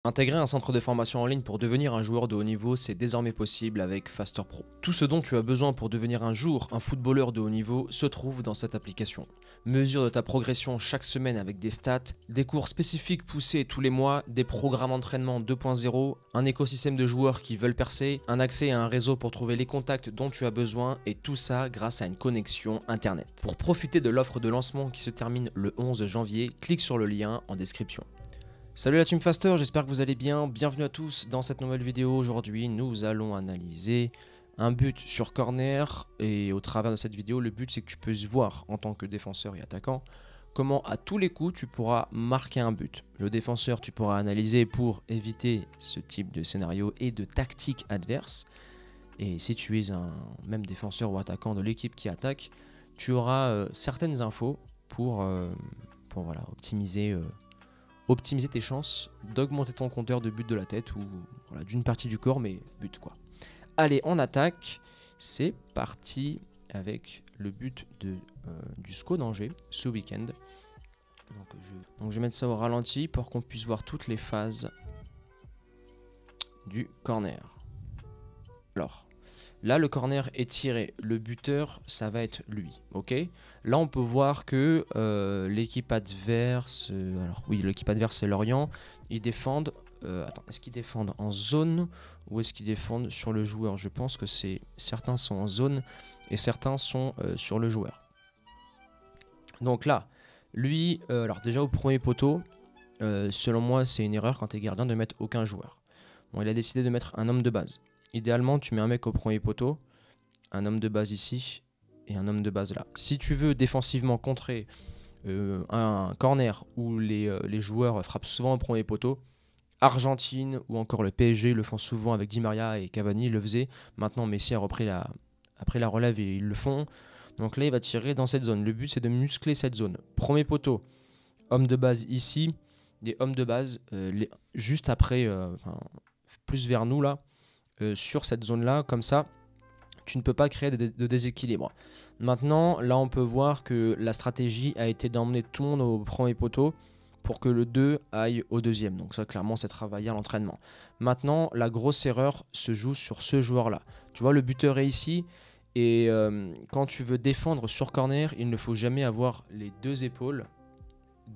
Intégrer un centre de formation en ligne pour devenir un joueur de haut niveau, c'est désormais possible avec Faster Pro. Tout ce dont tu as besoin pour devenir un jour un footballeur de haut niveau se trouve dans cette application. Mesure de ta progression chaque semaine avec des stats, des cours spécifiques poussés tous les mois, des programmes d'entraînement 2.0, un écosystème de joueurs qui veulent percer, un accès à un réseau pour trouver les contacts dont tu as besoin et tout ça grâce à une connexion internet. Pour profiter de l'offre de lancement qui se termine le 11 janvier, clique sur le lien en description. Salut la team Faster, j'espère que vous allez bien, bienvenue à tous dans cette nouvelle vidéo. Aujourd'hui nous allons analyser un but sur corner et au travers de cette vidéo le but c'est que tu puisses voir en tant que défenseur et attaquant comment à tous les coups tu pourras marquer un but. Le défenseur tu pourras analyser pour éviter ce type de scénario et de tactique adverse, et si tu es un même défenseur ou attaquant de l'équipe qui attaque, tu auras certaines infos pour voilà, optimiser tes chances d'augmenter ton compteur de but de la tête ou voilà, d'une partie du corps, mais but quoi. Allez, on attaque. C'est parti avec le but du SCO d'Angers ce week-end. Donc je vais mettre ça au ralenti pour qu'on puisse voir toutes les phases du corner. Alors, là, le corner est tiré. Le buteur, ça va être lui. Ok. Là, on peut voir que l'équipe adverse... alors oui, l'équipe adverse, c'est Lorient. Ils défendent... attends, est-ce qu'ils défendent en zone ou est-ce qu'ils défendent sur le joueur? Je pense que certains sont en zone et certains sont sur le joueur. Donc là, lui... alors déjà, au premier poteau, selon moi, c'est une erreur quand tu es gardien de mettre aucun joueur. Bon, il a décidé de mettre un homme de base. Idéalement, tu mets un mec au premier poteau, un homme de base ici et un homme de base là. Si tu veux défensivement contrer un corner où les joueurs frappent souvent au premier poteau, Argentine ou encore le PSG le font souvent avec Di Maria et Cavani le faisaient. Maintenant, Messi a repris après la relève et ils le font. Donc là, il va tirer dans cette zone. Le but, c'est de muscler cette zone. Premier poteau, homme de base ici, des hommes de base juste après, plus vers nous là. Sur cette zone là, comme ça tu ne peux pas créer de déséquilibre. Maintenant là on peut voir que la stratégie a été d'emmener tout le monde au premier poteau pour que le 2 aille au deuxième, donc ça clairement c'est travaillé à l'entraînement. Maintenant la grosse erreur se joue sur ce joueur là, tu vois le buteur est ici et quand tu veux défendre sur corner il ne faut jamais avoir les deux épaules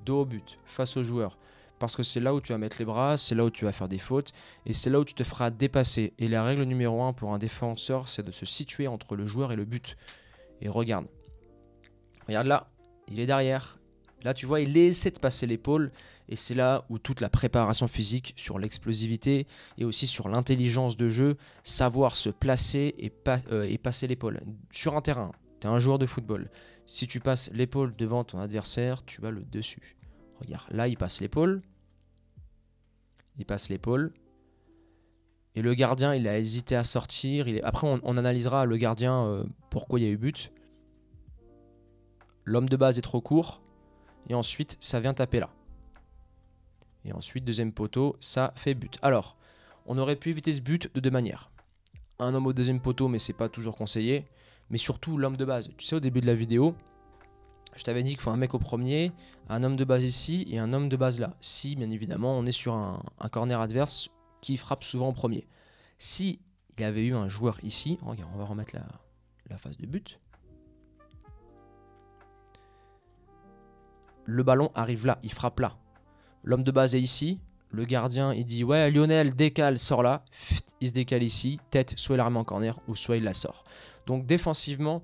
dos au but face au joueur. Parce que c'est là où tu vas mettre les bras, c'est là où tu vas faire des fautes, et c'est là où tu te feras dépasser. Et la règle numéro 1 pour un défenseur, c'est de se situer entre le joueur et le but. Et regarde là, il est derrière. Là, tu vois, il essaie de passer l'épaule, et c'est là où toute la préparation physique sur l'explosivité et aussi sur l'intelligence de jeu, savoir se placer et passer l'épaule. Sur un terrain, tu es un joueur de football. Si tu passes l'épaule devant ton adversaire, tu vas le dessus. Regarde, là il passe l'épaule. Il passe l'épaule. Et le gardien, il a hésité à sortir. Après, on analysera le gardien, pourquoi il y a eu but. L'homme de base est trop court. Et ensuite, ça vient taper là. Et ensuite, deuxième poteau, ça fait but. Alors, on aurait pu éviter ce but de deux manières. Un homme au deuxième poteau, mais c'est pas toujours conseillé. Mais surtout, l'homme de base. Tu sais, au début de la vidéo, je t'avais dit qu'il faut un mec au premier, un homme de base ici et un homme de base là. Si, bien évidemment, on est sur un corner adverse qui frappe souvent au premier. Si il y avait eu un joueur ici, regarde, on va remettre la phase de but. Le ballon arrive là, il frappe là. L'homme de base est ici. Le gardien, il dit « Ouais, Lionel, décale, sort là. » Il se décale ici. Tête, soit il la remet en corner ou soit il la sort. Donc défensivement,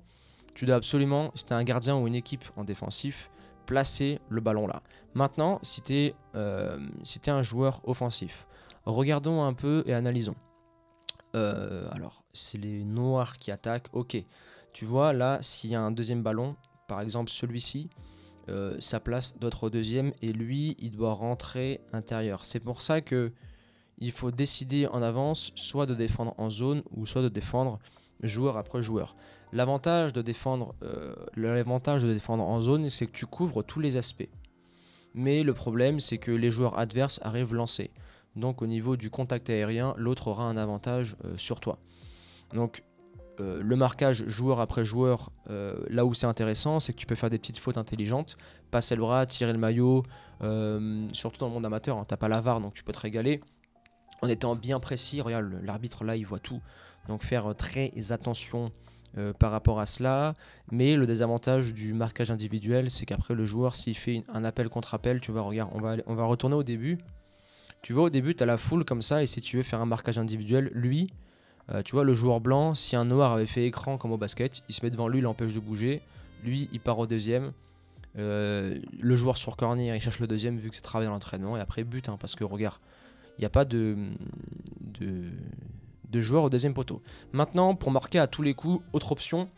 tu dois absolument, si tu es un gardien ou une équipe en défensif, placer le ballon là. Maintenant, si tu es un joueur offensif, regardons un peu et analysons. Alors, c'est les noirs qui attaquent. Ok, tu vois là, s'il y a un deuxième ballon, par exemple celui-ci, sa place doit être au deuxième et lui, il doit rentrer intérieur. C'est pour ça que il faut décider en avance, soit de défendre en zone ou soit de défendre joueur après joueur. L'avantage de défendre en zone, c'est que tu couvres tous les aspects. Mais le problème, c'est que les joueurs adverses arrivent lancés. Donc au niveau du contact aérien, l'autre aura un avantage sur toi. Donc le marquage joueur après joueur, là où c'est intéressant, c'est que tu peux faire des petites fautes intelligentes, passer le bras, tirer le maillot, surtout dans le monde amateur, hein, t'as pas la VAR donc tu peux te régaler. En étant bien précis, regarde, l'arbitre là il voit tout, donc faire très attention par rapport à cela. Mais le désavantage du marquage individuel, c'est qu'après le joueur, s'il fait un appel contre appel, tu vois, regarde, on va retourner au début. Tu vois, au début, tu as la foule comme ça, et si tu veux faire un marquage individuel, lui, tu vois, le joueur blanc, si un noir avait fait écran comme au basket, il se met devant lui, il l'empêche de bouger. Lui, il part au deuxième. Le joueur sur corner, il cherche le deuxième vu que c'est travaillé dans l'entraînement, et après but, hein, parce que regarde, il n'y a pas de joueur au deuxième poteau. Maintenant, pour marquer à tous les coups, autre option,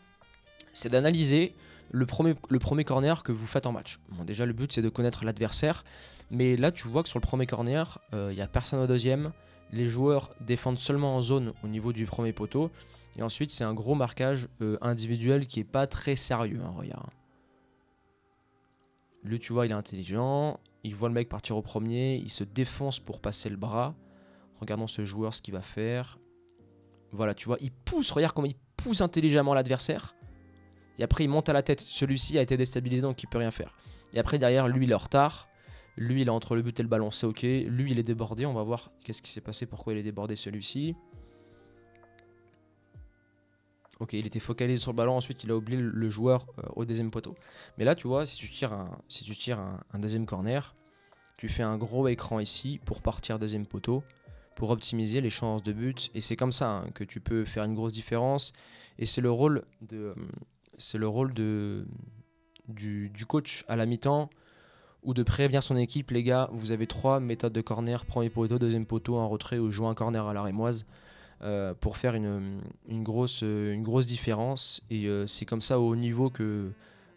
c'est d'analyser le premier corner que vous faites en match. Bon, déjà, le but, c'est de connaître l'adversaire. Mais là, tu vois que sur le premier corner, il n'y a personne au deuxième. Les joueurs défendent seulement en zone au niveau du premier poteau. Et ensuite, c'est un gros marquage individuel qui n'est pas très sérieux. Hein, regarde. Lui, tu vois, il est intelligent. Il voit le mec partir au premier. Il se défonce pour passer le bras. Regardons ce joueur, ce qu'il va faire. Voilà, tu vois, il pousse. Regarde comment il pousse intelligemment l'adversaire. Et après, il monte à la tête. Celui-ci a été déstabilisé, donc il ne peut rien faire. Et après, derrière, lui, il est en retard. Lui, il est entre le but et le ballon, c'est ok. Lui, il est débordé. On va voir qu'est-ce qui s'est passé, pourquoi il est débordé, celui-ci. Ok, il était focalisé sur le ballon. Ensuite, il a oublié le joueur au deuxième poteau. Mais là, tu vois, si tu tires un deuxième corner, tu fais un gros écran ici pour partir deuxième poteau, pour optimiser les chances de but. Et c'est comme ça hein, que tu peux faire une grosse différence. Et c'est le rôle du coach à la mi-temps ou de prévenir son équipe. Les gars, vous avez 3 méthodes de corner, premier poteau, deuxième poteau, en retrait ou jouer un corner à la rémoise pour faire une grosse différence. Et c'est comme ça au haut niveau que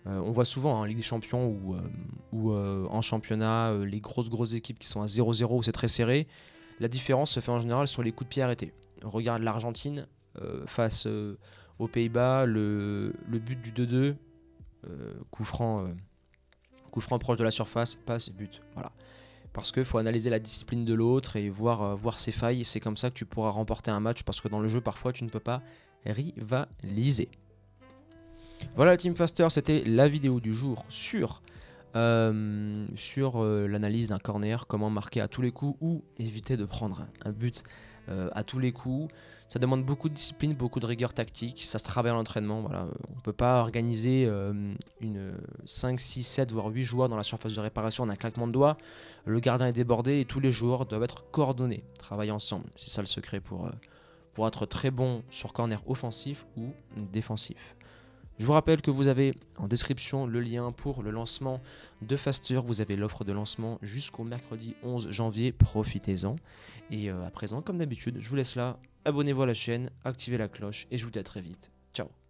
on voit souvent en Ligue des Champions ou en championnat, les grosses équipes qui sont à 0-0 où c'est très serré. La différence se fait en général sur les coups de pied arrêtés. Regarde l'Argentine face aux Pays-Bas, le but du 2-2, coup franc proche de la surface, passe et but. Voilà. Parce qu'il faut analyser la discipline de l'autre et voir ses failles. C'est comme ça que tu pourras remporter un match parce que dans le jeu, parfois, tu ne peux pas rivaliser. Voilà la Team Faster, c'était la vidéo du jour sur l'analyse d'un corner, comment marquer à tous les coups ou éviter de prendre un but à tous les coups. Ça demande beaucoup de discipline, beaucoup de rigueur tactique, ça se travaille à l'entraînement. Voilà. On ne peut pas organiser 5, 6, 7 voire 8 joueurs dans la surface de réparation en un claquement de doigts. Le gardien est débordé et tous les joueurs doivent être coordonnés, travailler ensemble. C'est ça le secret pour être très bon sur corner offensif ou défensif. Je vous rappelle que vous avez en description le lien pour le lancement de Faster. Vous avez l'offre de lancement jusqu'au mercredi 11 janvier. Profitez-en. Et à présent, comme d'habitude, je vous laisse là. Abonnez-vous à la chaîne, activez la cloche et je vous dis à très vite. Ciao.